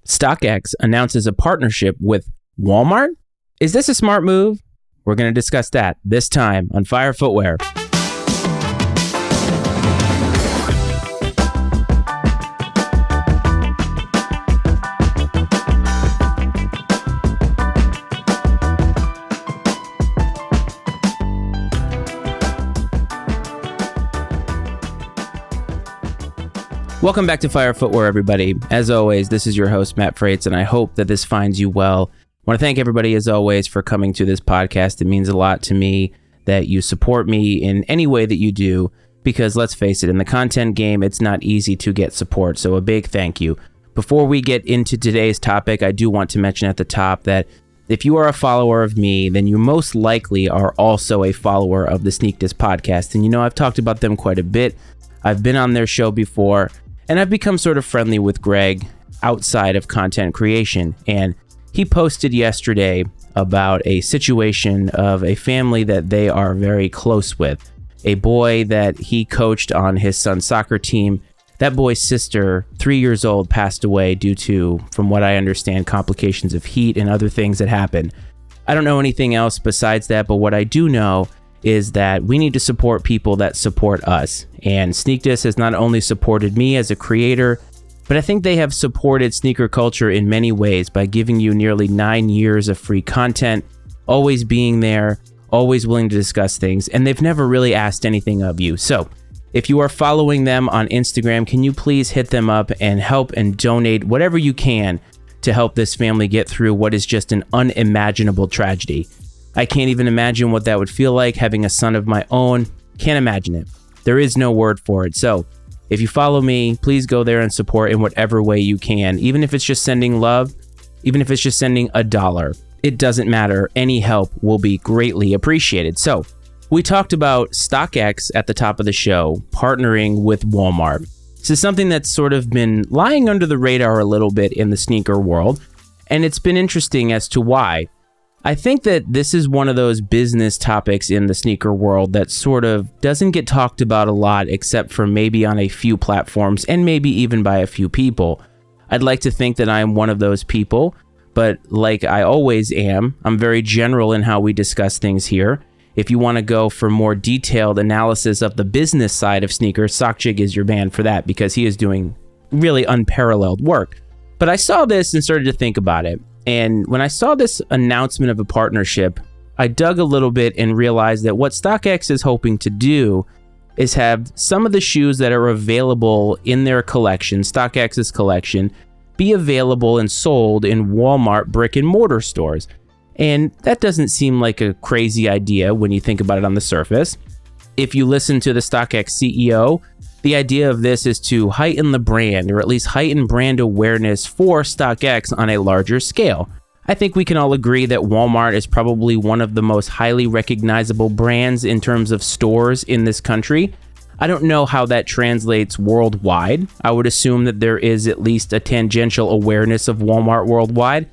StockX announces a partnership with Walmart? Is this a smart move? We're going to discuss that this time on Fire Footwear. Welcome back to Fire Footwear, everybody. As always, this is your host, Matt Frates, and I hope that this finds you well. I want to thank everybody, as always, for coming to this podcast. It means a lot to me that you support me in any way that you do, because let's face it, in the content game, it's not easy to get support, so a big thank you. Before we get into today's topic, I do want to mention at the top that if you are a follower of me, then you most likely are also a follower of the Sneak This podcast, and you know, I've talked about them quite a bit. I've been on their show before, and I've become sort of friendly with Greg outside of content creation. And he posted yesterday about a situation of a family that they are very close with. A boy that he coached on his son's soccer team. That boy's sister, 3 years old, passed away due to, from what I understand, complications of heat and other things that happened. I don't know anything else besides that, but what I do know is that we need to support people that support us. And Sneak This has not only supported me as a creator, but I think they have supported sneaker culture in many ways by giving you nearly 9 years of free content, always being there, always willing to discuss things, and they've never really asked anything of you. So if you are following them on Instagram, can you please hit them up and help and donate whatever you can to help this family get through what is just an unimaginable tragedy. I can't even imagine what that would feel like, having a son of my own. Can't imagine it. There is no word for it. So if you follow me, please go there and support in whatever way you can. Even if it's just sending love, even if it's just sending $1, it doesn't matter. Any help will be greatly appreciated. So we talked about StockX at the top of the show, partnering with Walmart. This is something that's sort of been lying under the radar a little bit in the sneaker world, and it's been interesting as to why. I think that this is one of those business topics in the sneaker world that sort of doesn't get talked about a lot, except for maybe on a few platforms and maybe even by a few people. I'd like to think that I'm one of those people, but like I always am, I'm very general in how we discuss things here. If you want to go for more detailed analysis of the business side of sneakers, Sockjig is your man for that, because he is doing really unparalleled work. But I saw this and started to think about it. And when I saw this announcement of a partnership, I dug a little bit and realized that what StockX is hoping to do is have some of the shoes that are available in their collection, StockX's collection, be available and sold in Walmart brick and mortar stores. And that doesn't seem like a crazy idea when you think about it on the surface. If you listen to the StockX CEO, the idea of this is to heighten the brand, or at least heighten brand awareness for StockX on a larger scale. I think we can all agree that Walmart is probably one of the most highly recognizable brands in terms of stores in this country. I don't know how that translates worldwide. I would assume that there is at least a tangential awareness of Walmart worldwide.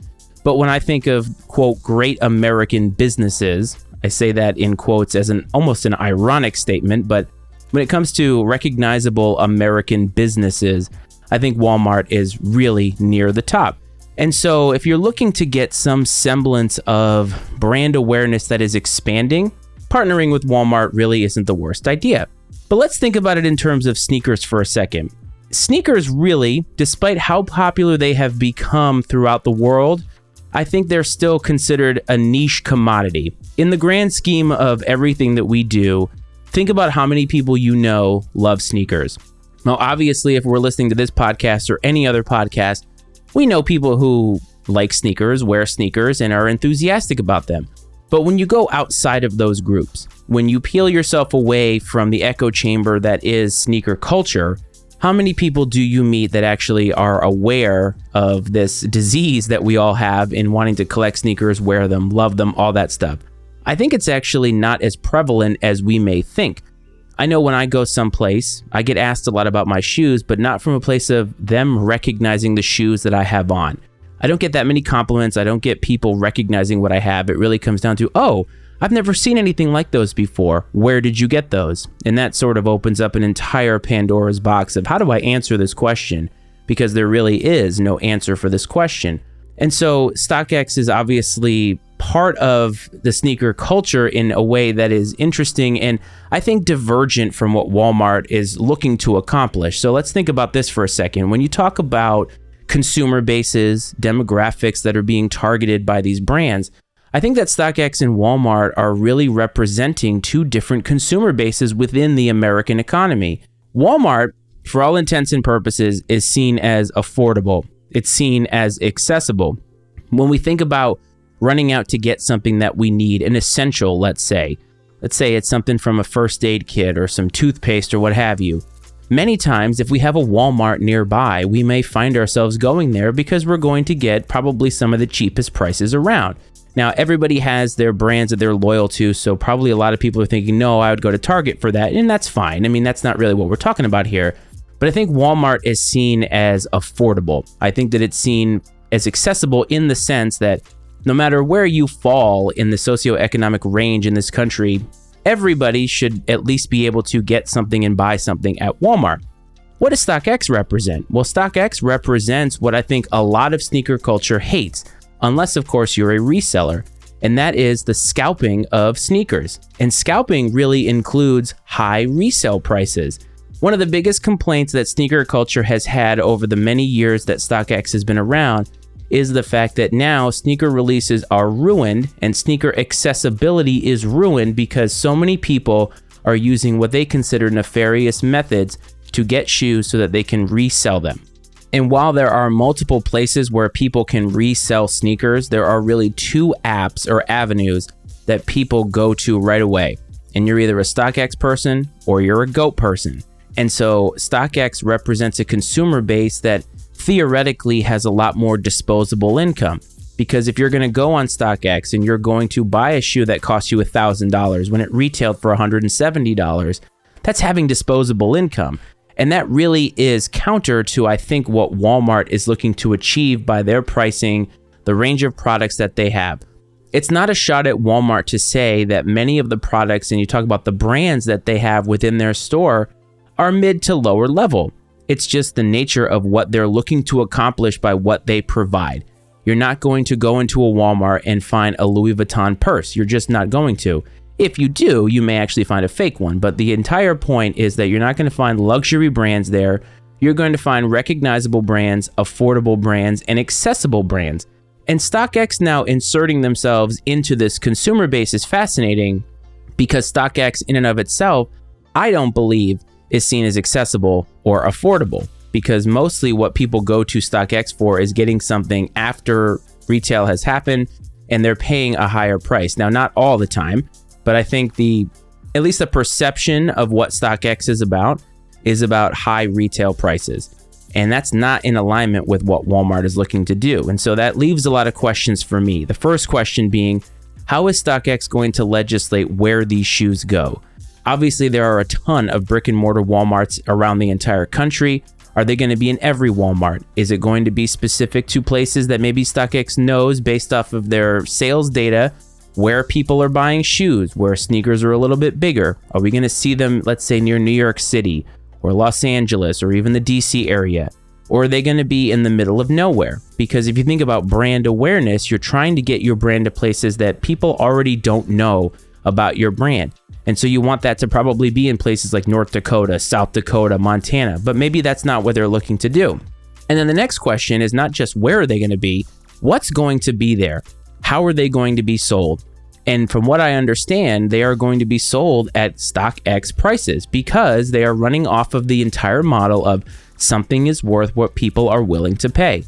But when I think of, quote, great American businesses, I say that in quotes as almost an ironic statement, but when it comes to recognizable American businesses, I think Walmart is really near the top. And so if you're looking to get some semblance of brand awareness that is expanding, partnering with Walmart really isn't the worst idea. But let's think about it in terms of sneakers for a second. Sneakers really, despite how popular they have become throughout the world, I think they're still considered a niche commodity. In the grand scheme of everything that we do, think about how many people you know love sneakers. Now, obviously, if we're listening to this podcast or any other podcast, we know people who like sneakers, wear sneakers, and are enthusiastic about them. But when you go outside of those groups, when you peel yourself away from the echo chamber that is sneaker culture, how many people do you meet that actually are aware of this disease that we all have in wanting to collect sneakers, wear them, love them, all that stuff? I think it's actually not as prevalent as we may think. I know when I go someplace, I get asked a lot about my shoes, but not from a place of them recognizing the shoes that I have on. I don't get that many compliments. I don't get people recognizing what I have. It really comes down to, oh, I've never seen anything like those before. Where did you get those? And that sort of opens up an entire Pandora's box of how do I answer this question? because there really is no answer for this question. And so StockX is obviously part of the sneaker culture in a way that is interesting and I think divergent from what Walmart is looking to accomplish. So let's think about this for a second. When you talk about consumer bases, demographics that are being targeted by these brands, I think that StockX and Walmart are really representing two different consumer bases within the American economy. Walmart, for all intents and purposes, is seen as affordable. It's seen as accessible. When we think about running out to get something that we need, an essential, let's say it's something from a first aid kit or some toothpaste or what have you. Many times, if we have a Walmart nearby, we may find ourselves going there because we're going to get probably some of the cheapest prices around. Now, everybody has their brands that they're loyal to, so probably a lot of people are thinking, no, I would go to Target for that, and that's fine. I mean, that's not really what we're talking about here. But I think Walmart is seen as affordable. I think that it's seen as accessible in the sense that no matter where you fall in the socioeconomic range in this country, everybody should at least be able to get something and buy something at Walmart. What does StockX represent? Well, StockX represents what I think a lot of sneaker culture hates, unless, of course, you're a reseller, and that is the scalping of sneakers. And scalping really includes high resale prices. One of the biggest complaints that sneaker culture has had over the many years that StockX has been around is the fact that now sneaker releases are ruined and sneaker accessibility is ruined because so many people are using what they consider nefarious methods to get shoes so that they can resell them. And while there are multiple places where people can resell sneakers, there are really two apps or avenues that people go to right away. And you're either a StockX person or you're a GOAT person. And so StockX represents a consumer base that theoretically has a lot more disposable income. Because if you're going to go on StockX and you're going to buy a shoe that costs you $1,000 when it retailed for $170, that's having disposable income. And that really is counter to, I think, what Walmart is looking to achieve by their pricing, the range of products that they have. It's not a shot at Walmart to say that many of the products, and you talk about the brands that they have within their store, are mid to lower level. It's just the nature of what they're looking to accomplish by what they provide. You're not going to go into a Walmart and find a Louis Vuitton purse. You're just not going to. If you do, you may actually find a fake one. But the entire point is that you're not going to find luxury brands there. You're going to find recognizable brands, affordable brands, and accessible brands. And StockX now inserting themselves into this consumer base is fascinating because StockX in and of itself, I don't believe, is seen as accessible or affordable, because mostly what people go to StockX for is getting something after retail has happened and they're paying a higher price. Now, not all the time, but I think at least the perception of what StockX is about high retail prices. And that's not in alignment with what Walmart is looking to do. And so that leaves a lot of questions for me. The first question being, how is StockX going to legislate where these shoes go? Obviously, there are a ton of brick and mortar Walmarts around the entire country. Are they going to be in every Walmart? Is it going to be specific to places that maybe StockX knows based off of their sales data where people are buying shoes, where sneakers are a little bit bigger? Are we going to see them, let's say, near New York City or Los Angeles or even the DC area? Or are they going to be in the middle of nowhere? Because if you think about brand awareness, you're trying to get your brand to places that people already don't know about your brand. And so you want that to probably be in places like North Dakota, South Dakota, Montana, but maybe that's not what they're looking to do. And then the next question is not just where are they going to be, what's going to be there? How are they going to be sold? And from what I understand, they are going to be sold at StockX prices because they are running off of the entire model of something is worth what people are willing to pay.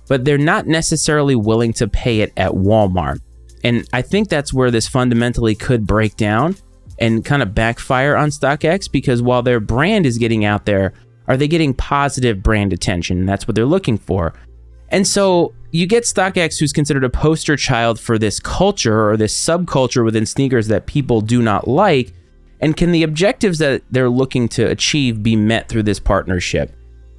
But they're not necessarily willing to pay it at Walmart. And I think that's where this fundamentally could break down and kind of backfire on StockX, because while their brand is getting out there, are they getting positive brand attention? And that's what they're looking for. And so you get StockX, who's considered a poster child for this culture or this subculture within sneakers that people do not like. And can the objectives that they're looking to achieve be met through this partnership?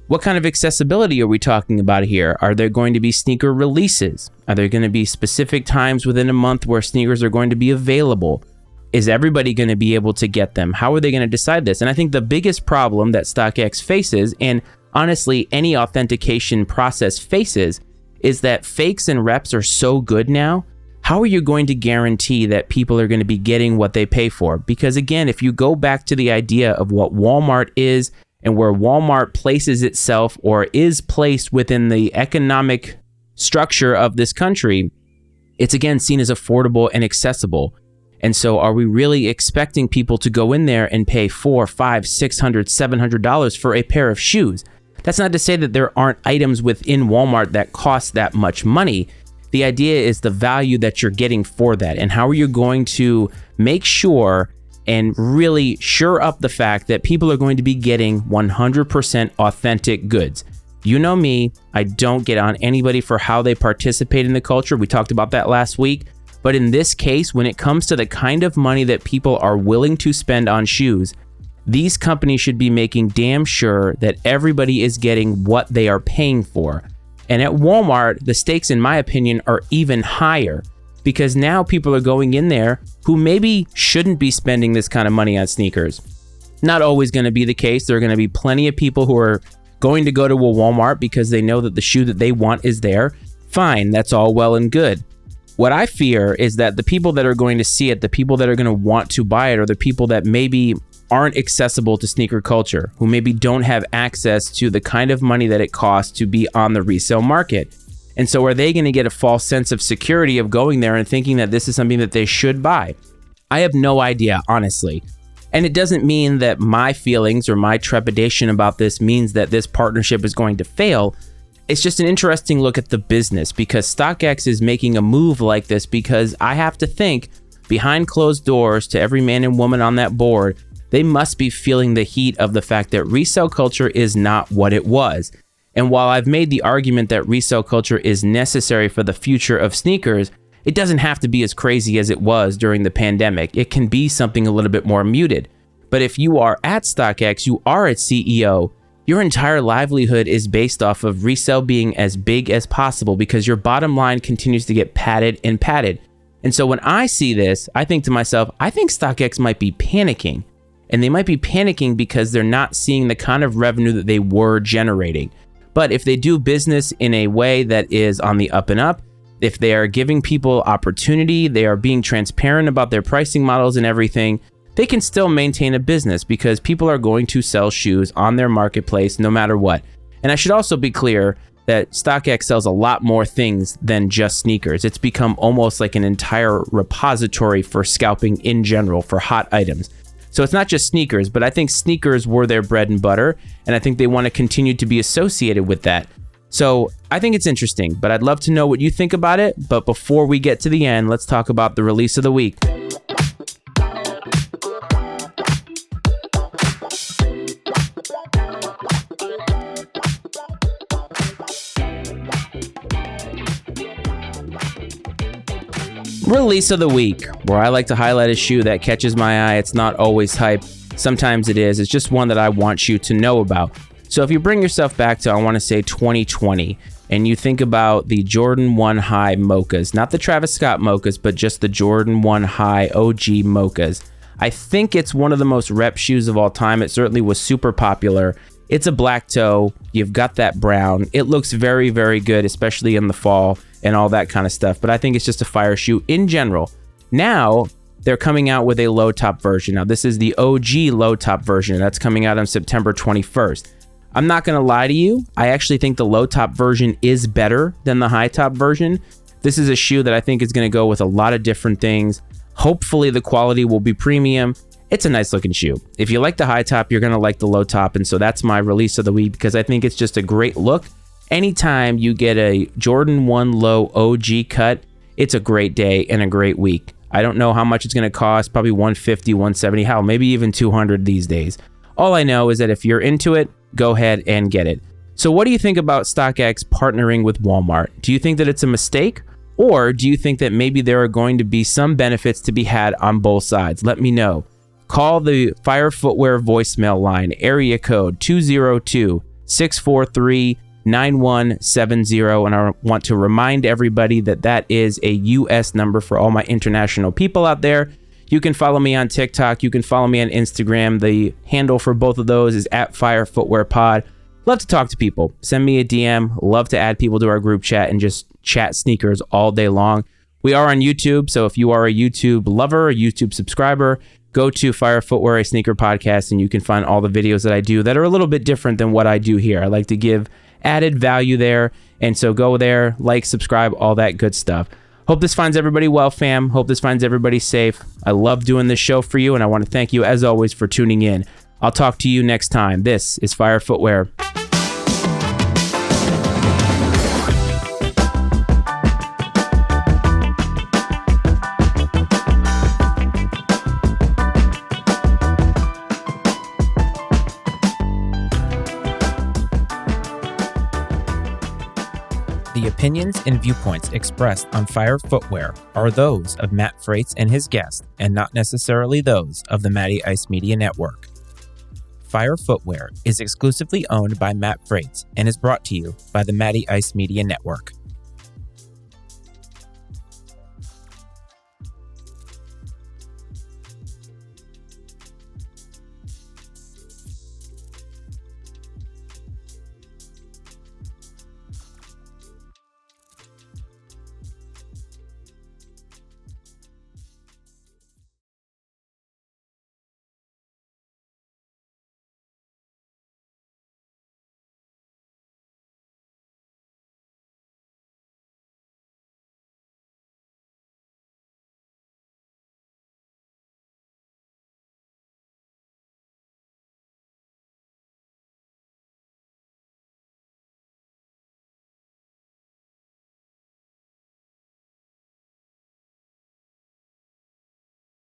What kind of accessibility are we talking about here? Are there going to be sneaker releases? Are there going to be specific times within a month where sneakers are going to be available? Is everybody going to be able to get them? How are they going to decide this? And I think the biggest problem that StockX faces, and honestly any authentication process faces is that fakes and reps are so good now. How are you going to guarantee that people are going to be getting what they pay for? Because again, if you go back to the idea of what Walmart is and where Walmart places itself or is placed within the economic structure of this country, it's again seen as affordable and accessible. And so are we really expecting people to go in there and pay $400, $500, $600, $700 for a pair of shoes? That's not to say that there aren't items within Walmart that cost that much money. The idea is the value that you're getting for that, and how are you going to make sure and really sure up the fact that people are going to be getting 100% authentic goods. You know me, I don't get on anybody for how they participate in the culture. We talked about that last week. But in this case, when it comes to the kind of money that people are willing to spend on shoes, these companies should be making damn sure that everybody is getting what they are paying for. And at Walmart, the stakes, in my opinion, are even higher because now people are going in there who maybe shouldn't be spending this kind of money on sneakers. Not always going to be the case. There are going to be plenty of people who are going to go to a Walmart because they know that the shoe that they want is there. Fine, that's all well and good. What I fear is that the people that are going to see it, the people that are going to want to buy it, are the people that maybe aren't accessible to sneaker culture, who maybe don't have access to the kind of money that it costs to be on the resale market. And so are they going to get a false sense of security of going there and thinking that this is something that they should buy? I have no idea, honestly. And it doesn't mean that my feelings or my trepidation about this means that this partnership is going to fail. It's just an interesting look at the business because StockX is making a move like this because I have to think behind closed doors to every man and woman on that board, they must be feeling the heat of the fact that resale culture is not what it was. And while I've made the argument that resale culture is necessary for the future of sneakers, it doesn't have to be as crazy as it was during the pandemic. It can be something a little bit more muted. But if you are at StockX, you are its CEO, your entire livelihood is based off of resale being as big as possible because your bottom line continues to get padded and padded. And so when I see this, I think to myself, I think StockX might be panicking. And they might be panicking because they're not seeing the kind of revenue that they were generating. But if they do business in a way that is on the up and up, if they are giving people opportunity, they are being transparent about their pricing models and everything, they can still maintain a business because people are going to sell shoes on their marketplace no matter what. And I should also be clear that StockX sells a lot more things than just sneakers. It's become almost like an entire repository for scalping in general for hot items. So it's not just sneakers, but I think sneakers were their bread and butter, and I think they want to continue to be associated with that. So I think it's interesting, but I'd love to know what you think about it. But before we get to the end, let's talk about the release of the week. Release of the week, where I like to highlight a shoe that catches my eye. It's not always hype. Sometimes it is. It's just one that I want you to know about. So if you bring yourself back to, I want to say 2020, and you think about the Jordan 1 High Mochas, not the Travis Scott Mochas, but just the Jordan 1 High OG Mochas. I think it's one of the most rep shoes of all time. It certainly was super popular. It's a black toe. You've got that brown. It looks very, very good, especially in the fall and all that kind of stuff. But I think it's just a fire shoe in general. Now, they're coming out with a low top version. Now, this is the OG low top version. That's coming out on September 21st. I'm not going to lie to you. I actually think the low top version is better than the high top version. This is a shoe that I think is going to go with a lot of different things. Hopefully, the quality will be premium. It's a nice looking shoe. If you like the high top, you're going to like the low top. And so that's my release of the week because I think it's just a great look. Anytime you get a Jordan 1 low OG cut, it's a great day and a great week. I don't know how much it's going to cost, probably $150, $170, hell, maybe even $200 these days. All I know is that if you're into it, go ahead and get it. So what do you think about StockX partnering with Walmart? Do you think that it's a mistake? Or do you think that maybe there are going to be some benefits to be had on both sides? Let me know. Call the Fire Footwear voicemail line, area code 202-643-9170. And I want to remind everybody that that is a US number for all my international people out there. You can follow me on TikTok. You can follow me on Instagram. The handle for both of those is @FireFootwearPod. love to talk to people. Send me a DM. Love to add people to our group chat and just chat sneakers all day long. We are on YouTube, so if you are a YouTube lover, a YouTube subscriber, go to Fire Footwear, a sneaker podcast, and you can find all the videos that I do that are a little bit different than what I do here. I like to give added value there, and so go there, like, subscribe, all that good stuff. Hope this finds everybody well, fam. Hope this finds everybody safe. I love doing this show for you, and I want to thank you, as always, for tuning in. I'll talk to you next time. This is Fire Footwear. The opinions and viewpoints expressed on Fire Footwear are those of Matt Frates and his guests, and not necessarily those of the Matty Ice Media Network. Fire Footwear is exclusively owned by Matt Frates and is brought to you by the Matty Ice Media Network.